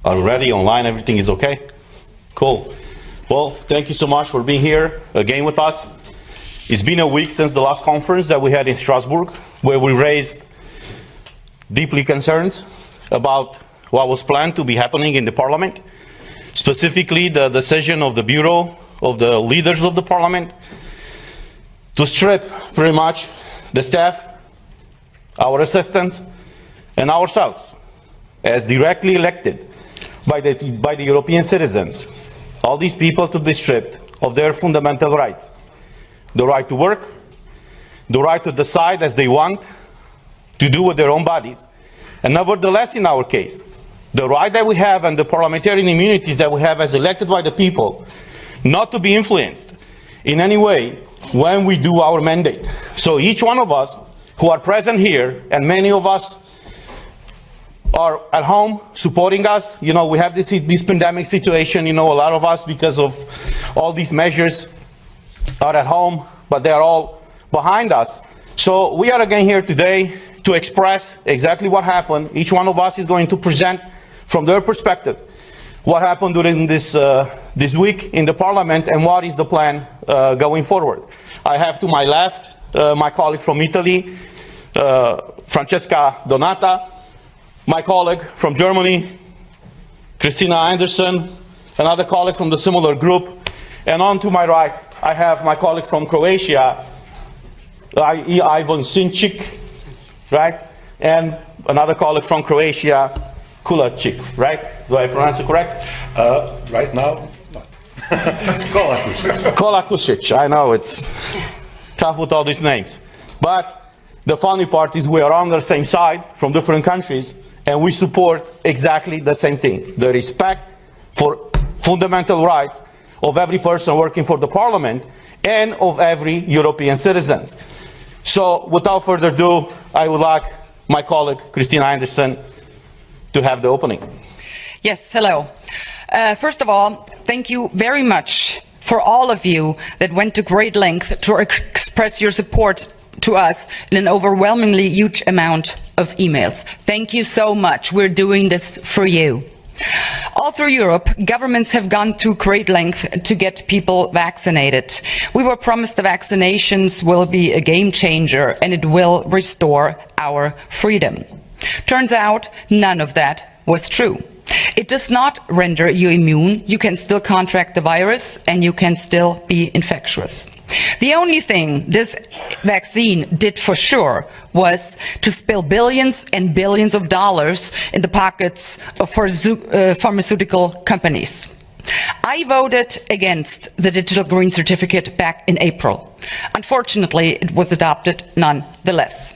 Are we ready? Online, everything is okay? Cool. Well, thank you so much for being here again with us. It's been a week since the last conference that we had in Strasbourg, where we raised deeply concerns about what was planned to be happening in the Parliament, specifically the decision of the Bureau of the leaders of the Parliament to strip pretty much the staff, our assistants, and ourselves as directly elected by the European citizens. All these people to be stripped of their fundamental rights. The right to work, the right to decide as they want, to do with their own bodies. And nevertheless, in our case, the right that we have and the parliamentarian immunities that we have as elected by the people, not to be influenced in any way when we do our mandate. So each one of us who are present here, and many of us are at home supporting us. You know, we have this pandemic situation, you know, a lot of us, because of all these measures, are at home, but they're all behind us. So we are again here today to express exactly what happened. Each one of us is going to present from their perspective what happened during this week in the Parliament and what is the plan going forward. I have to my left my colleague from Italy, Francesca Donata, my colleague from Germany, Christina Anderson, another colleague from the similar group, and on to my right I have my colleague from Croatia, Ivan Sinčić, right? And another colleague from Croatia, Kulačić, right? Do I pronounce it correct? Right now, not. Kolakušić. I know it's tough with all these names. But the funny part is we are on the same side from different countries, and we support exactly the same thing. The respect for fundamental rights of every person working for the Parliament and of every European citizen. So without further ado, I would like my colleague Christina Anderson to have the opening. Yes, hello. First of all, thank you very much for all of you that went to great length to express your support to us in an overwhelmingly huge amount of emails. Thank you so much. We're doing this for you. All through Europe, governments have gone through great length to get people vaccinated. We were promised the vaccinations will be a game changer and it will restore our freedom. Turns out none of that was true. It does not render you immune. You can still contract the virus and you can still be infectious. The only thing this vaccine did for sure was to spill billions and billions of dollars in the pockets of pharmaceutical companies. I voted against the digital green certificate back in April. Unfortunately, it was adopted nonetheless.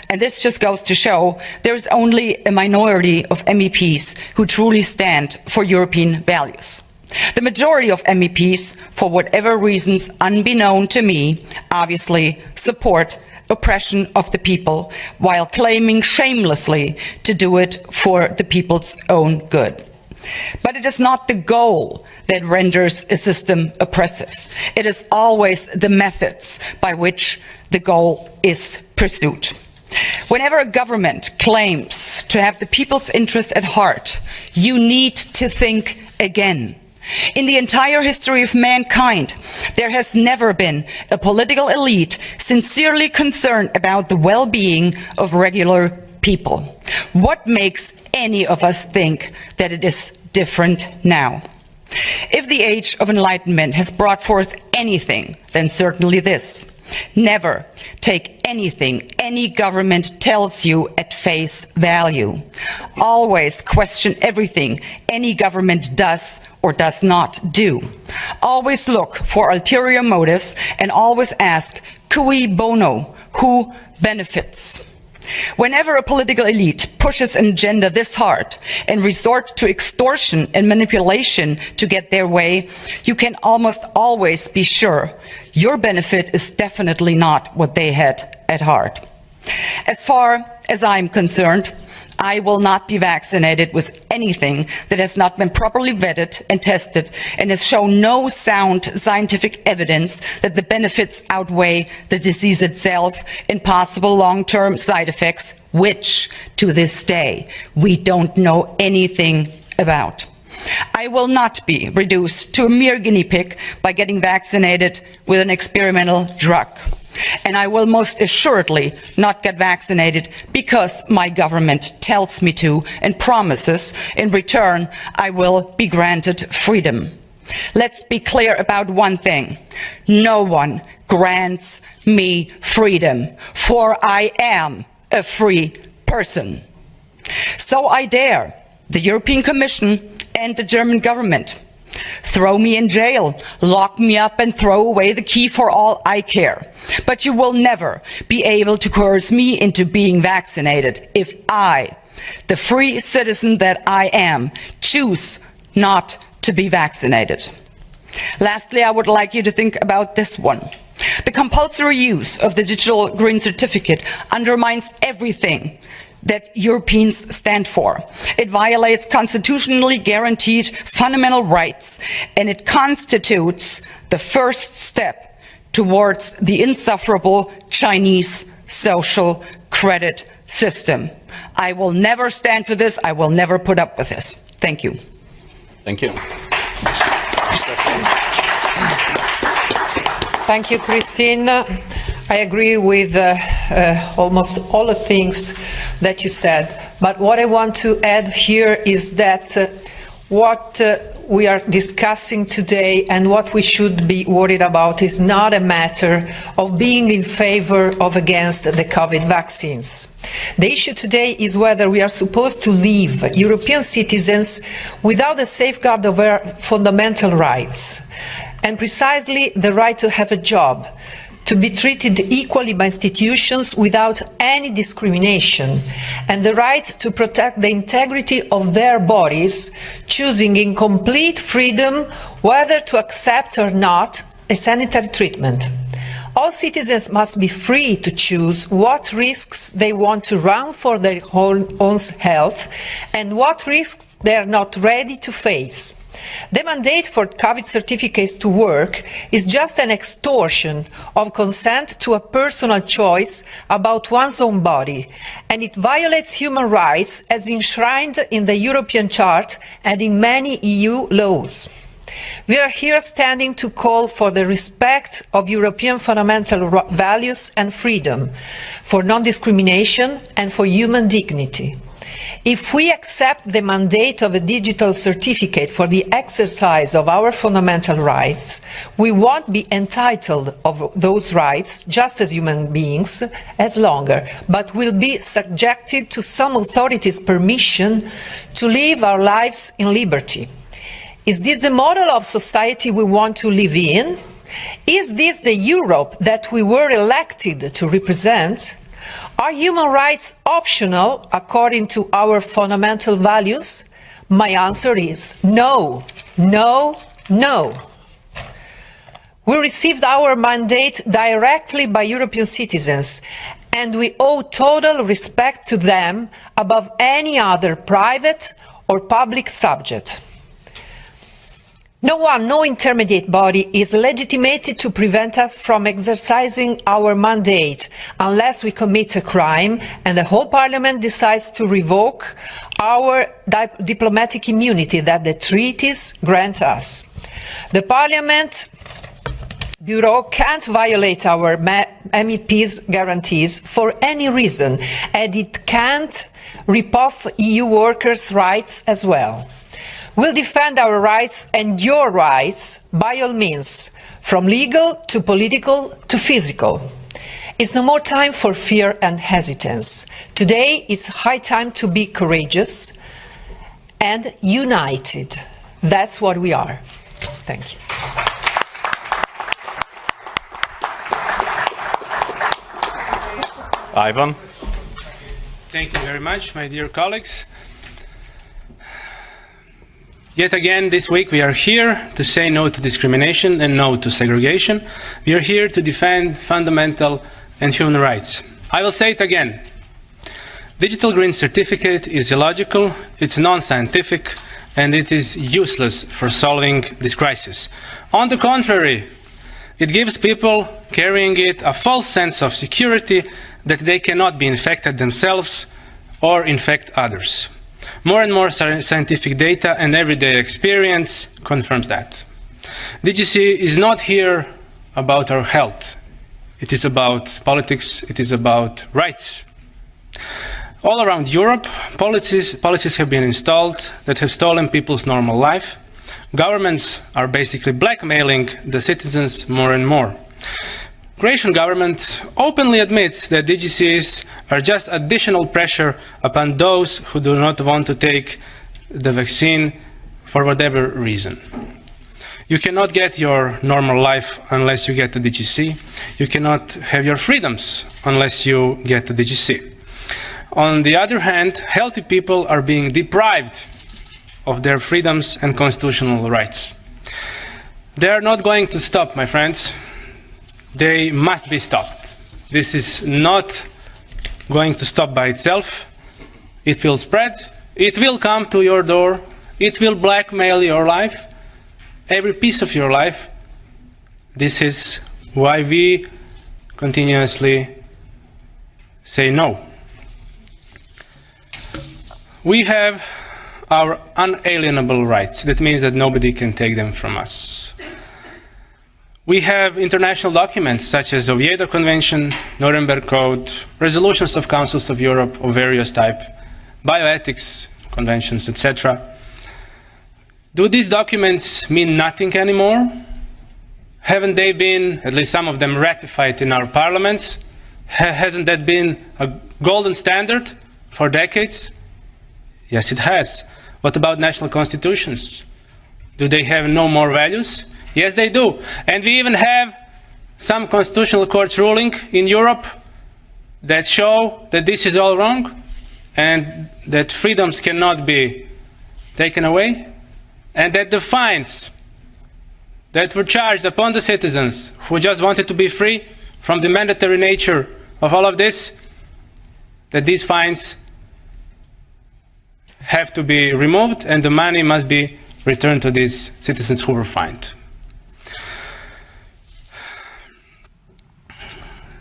And this just goes to show there's only a minority of MEPs who truly stand for European values. The majority of MEPs, for whatever reasons unbeknown to me, obviously support oppression of the people while claiming shamelessly to do it for the people's own good. But it is not the goal that renders a system oppressive. It is always the methods by which the goal is pursued. Whenever a government claims to have the people's interest at heart, you need to think again. In the entire history of mankind, there has never been a political elite sincerely concerned about the well-being of regular people. What makes any of us think that it is different now? If the age of enlightenment has brought forth anything, then certainly this. Never take anything any government tells you at face value. Always question everything any government does or does not do. Always look for ulterior motives and always ask, cui bono, who benefits? Whenever a political elite pushes an agenda this hard and resorts to extortion and manipulation to get their way, you can almost always be sure your benefit is definitely not what they had at heart. As far as I'm concerned, I will not be vaccinated with anything that has not been properly vetted and tested and has shown no sound scientific evidence that the benefits outweigh the disease itself and possible long-term side effects, which, to this day, we don't know anything about. I will not be reduced to a mere guinea pig by getting vaccinated with an experimental drug. And I will most assuredly not get vaccinated because my government tells me to and promises in return I will be granted freedom. Let's be clear about one thing. No one grants me freedom, for I am a free person. So I dare the European Commission and the German government. Throw me in jail, lock me up and throw away the key for all I care. But you will never be able to coerce me into being vaccinated if I, the free citizen that I am, choose not to be vaccinated. Lastly, I would like you to think about this one. The compulsory use of the digital green certificate undermines everything that Europeans stand for. It violates constitutionally guaranteed fundamental rights, and it constitutes the first step towards the insufferable Chinese social credit system. I will never stand for this. I will never put up with this. Thank you. Thank you. Thank you, Christine. I agree with almost all the things that you said. But what I want to add here is that what we are discussing today and what we should be worried about is not a matter of being in favor or against the COVID vaccines. The issue today is whether we are supposed to leave European citizens without a safeguard of their fundamental rights, and precisely the right to have a job, to be treated equally by institutions without any discrimination, and the right to protect the integrity of their bodies, choosing in complete freedom whether to accept or not a sanitary treatment. All citizens must be free to choose what risks they want to run for their own health and what risks they are not ready to face. The mandate for COVID certificates to work is just an extortion of consent to a personal choice about one's own body, and it violates human rights as enshrined in the European Chart and in many EU laws. We are here standing to call for the respect of European fundamental values and freedom, for non-discrimination and for human dignity. If we accept the mandate of a digital certificate for the exercise of our fundamental rights, we won't be entitled of those rights, just as human beings, as longer, but will be subjected to some authority's permission to live our lives in liberty. Is this the model of society we want to live in? Is this the Europe that we were elected to represent? Are human rights optional according to our fundamental values? My answer is no, no, no. We received our mandate directly by European citizens, and we owe total respect to them above any other private or public subject. No one, no intermediate body is legitimated to prevent us from exercising our mandate unless we commit a crime and the whole Parliament decides to revoke our diplomatic immunity that the treaties grant us. The Parliament Bureau can't violate our MEPs' guarantees for any reason, and it can't rip off EU workers' rights as well. We'll defend our rights and your rights by all means, from legal to political to physical. It's no more time for fear and hesitance. Today, it's high time to be courageous and united. That's what we are. Thank you. Ivan. Thank you very much, my dear colleagues. Yet again, this week we are here to say no to discrimination and no to segregation. We are here to defend fundamental and human rights. I will say it again. Digital green certificate is illogical, it's non-scientific, and it is useless for solving this crisis. On the contrary, it gives people carrying it a false sense of security that they cannot be infected themselves or infect others. More and more scientific data and everyday experience confirms that. DGC is not here about our health. It is about politics, it is about rights. All around Europe, policies have been installed that have stolen people's normal life. Governments are basically blackmailing the citizens more and more. Croatian government openly admits that DGCs are just additional pressure upon those who do not want to take the vaccine for whatever reason. You cannot get your normal life unless you get the DGC. You cannot have your freedoms unless you get the DGC. On the other hand, healthy people are being deprived of their freedoms and constitutional rights. They are not going to stop, my friends. They must be stopped. This is not going to stop by itself. It will spread. It will come to your door. It will blackmail your life, every piece of your life. This is why we continuously say no. We have our unalienable rights. That means that nobody can take them from us. We have international documents such as the Vietato Convention, Nuremberg Code, resolutions of councils of Europe of various type, bioethics conventions, etc. Do these documents mean nothing anymore? Haven't they been, at least some of them, ratified in our parliaments? Hasn't that been a golden standard for decades? Yes, it has. What about national constitutions? Do they have no more values? Yes, they do. And we even have some constitutional courts ruling in Europe that show that this is all wrong and that freedoms cannot be taken away, and that the fines that were charged upon the citizens who just wanted to be free from the mandatory nature of all of this, that these fines have to be removed and the money must be returned to these citizens who were fined.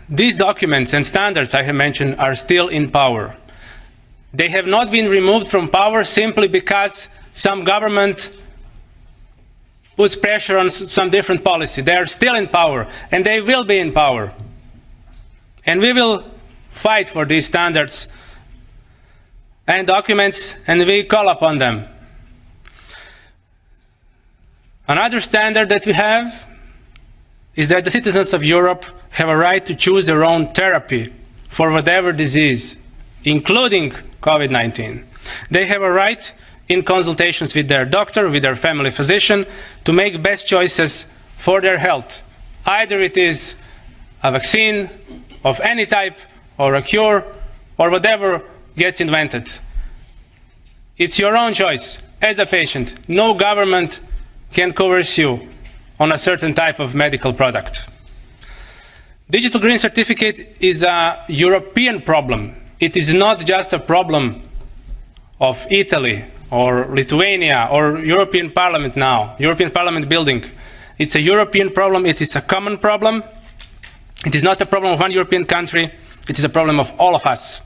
These documents and standards I have mentioned are still in power. They have not been removed from power simply because some government puts pressure on some different policy. They are still in power, and they will be in power. And we will fight for these standards and documents, and we call upon them. Another standard that we have is that the citizens of Europe have a right to choose their own therapy for whatever disease, including COVID-19. They have a right, in consultations with their doctor, with their family physician, to make best choices for their health. Either it is a vaccine of any type, or a cure, or whatever gets invented. It's your own choice as a patient. No government can coerce you on a certain type of medical product. Digital green certificate is a European problem. It is not just a problem of Italy or Lithuania or European Parliament now, European Parliament building. It's a European problem. It is a common problem. It is not a problem of one European country. It is a problem of all of us.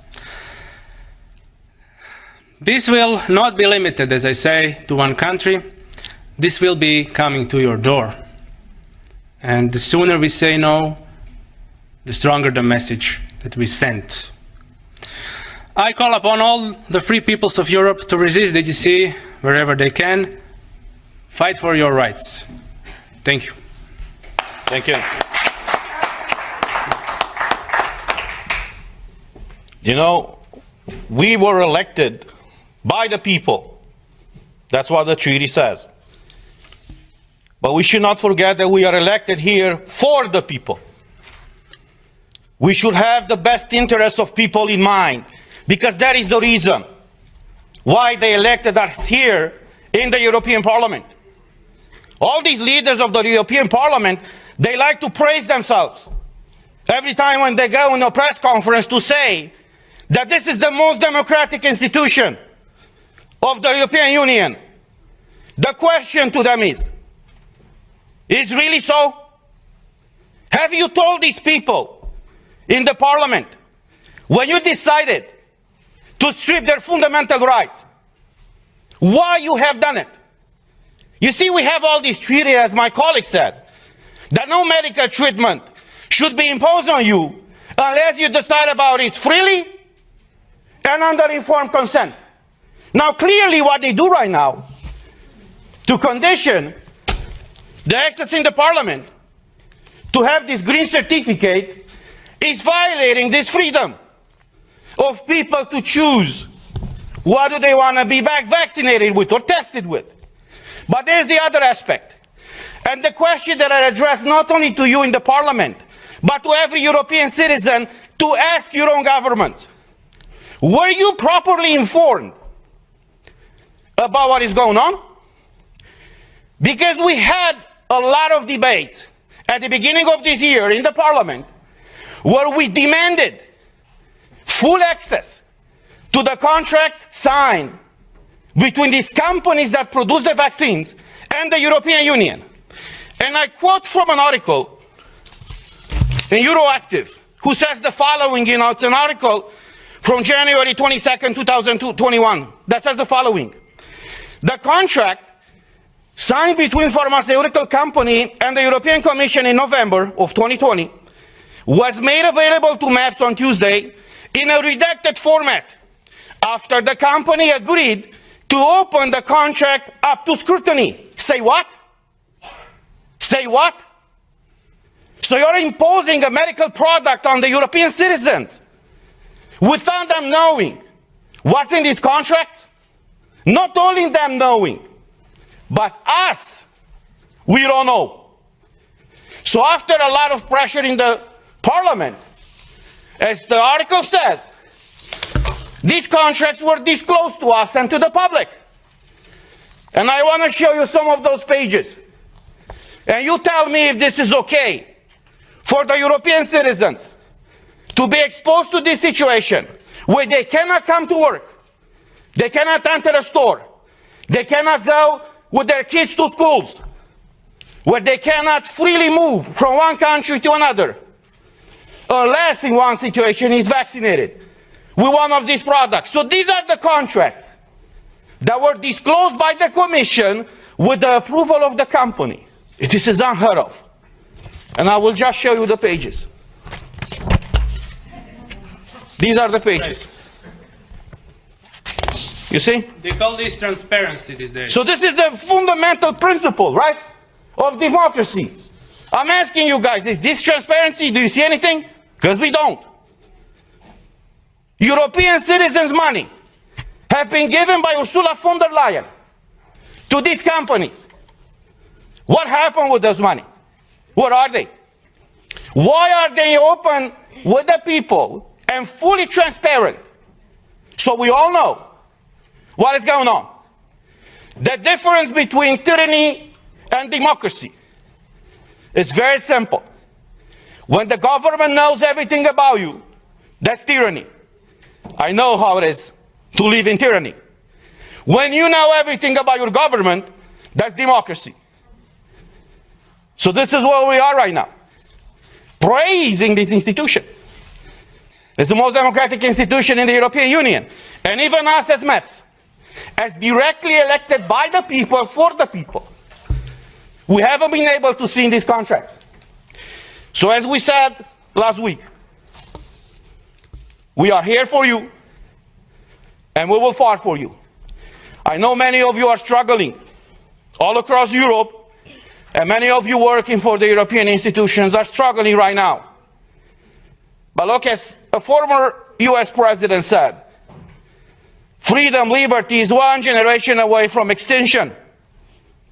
This will not be limited, as I say, to one country. This will be coming to your door. And the sooner we say no, the stronger the message that we send. I call upon all the free peoples of Europe to resist DGC wherever they can. Fight for your rights. Thank you. Thank you. You know, we were elected by the people. That's what the treaty says. But we should not forget that we are elected here for the people. We should have the best interests of people in mind, because that is the reason why they elected us here in the European Parliament. All these leaders of the European Parliament, they like to praise themselves every time when they go in a press conference to say that this is the most democratic institution of the European Union. The question to them is really so? Have you told these people in the Parliament, when you decided to strip their fundamental rights, why you have done it. You see, we have all these treaties, as my colleague said, that no medical treatment should be imposed on you unless you decide about it freely and under informed consent. Now, clearly what they do right now to condition the access in the parliament to have this green certificate is violating this freedom of people to choose what do they want to be vaccinated with or tested with. But there's the other aspect. And the question that I address not only to you in the parliament, but to every European citizen to ask your own government. Were you properly informed about what is going on? Because we had a lot of debates at the beginning of this year in the parliament where we demanded full access to the contracts signed between these companies that produce the vaccines and the European Union. And I quote from an article in Euroactive, who says the following in an article from January 22nd, 2021, that says the following. The contract signed between pharmaceutical company and the European Commission in November of 2020 was made available to MEPs on Tuesday in a redacted format after the company agreed to open the contract up to scrutiny. Say what? Say what? So you're imposing a medical product on the European citizens without them knowing what's in these contracts? Not only them knowing, but us, we don't know. So after a lot of pressure in the parliament, as the article says, these contracts were disclosed to us and to the public. And I want to show you some of those pages. And you tell me if this is okay for the European citizens to be exposed to this situation where they cannot come to work, they cannot enter a store, they cannot go with their kids to schools, where they cannot freely move from one country to another, unless in one situation is vaccinated with one of these products. So these are the contracts that were disclosed by the Commission with the approval of the company. This is unheard of. And I will just show you the pages. These are the pages. You see? They call this transparency these days. So this is the fundamental principle, right, of democracy. I'm asking you guys, is this transparency? Do you see anything? Because we don't. European citizens' money have been given by Ursula von der Leyen to these companies. What happened with those money? What are they? Why are they open with the people and fully transparent? So we all know what is going on. The difference between tyranny and democracy is very simple. When the government knows everything about you, that's tyranny. I know how it is to live in tyranny. When you know everything about your government, that's democracy. So this is where we are right now, praising this institution. It's the most democratic institution in the European Union. And even us as MEPs, as directly elected by the people, for the people, we haven't been able to see in these contracts. So as we said last week, we are here for you, and we will fight for you. I know many of you are struggling all across Europe, and many of you working for the European institutions are struggling right now. But look, as a former US president said, freedom, liberty is one generation away from extinction.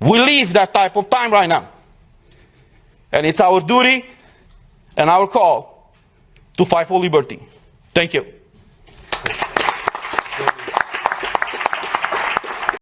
We live that type of time right now. And it's our duty and our call to fight for liberty. Thank you.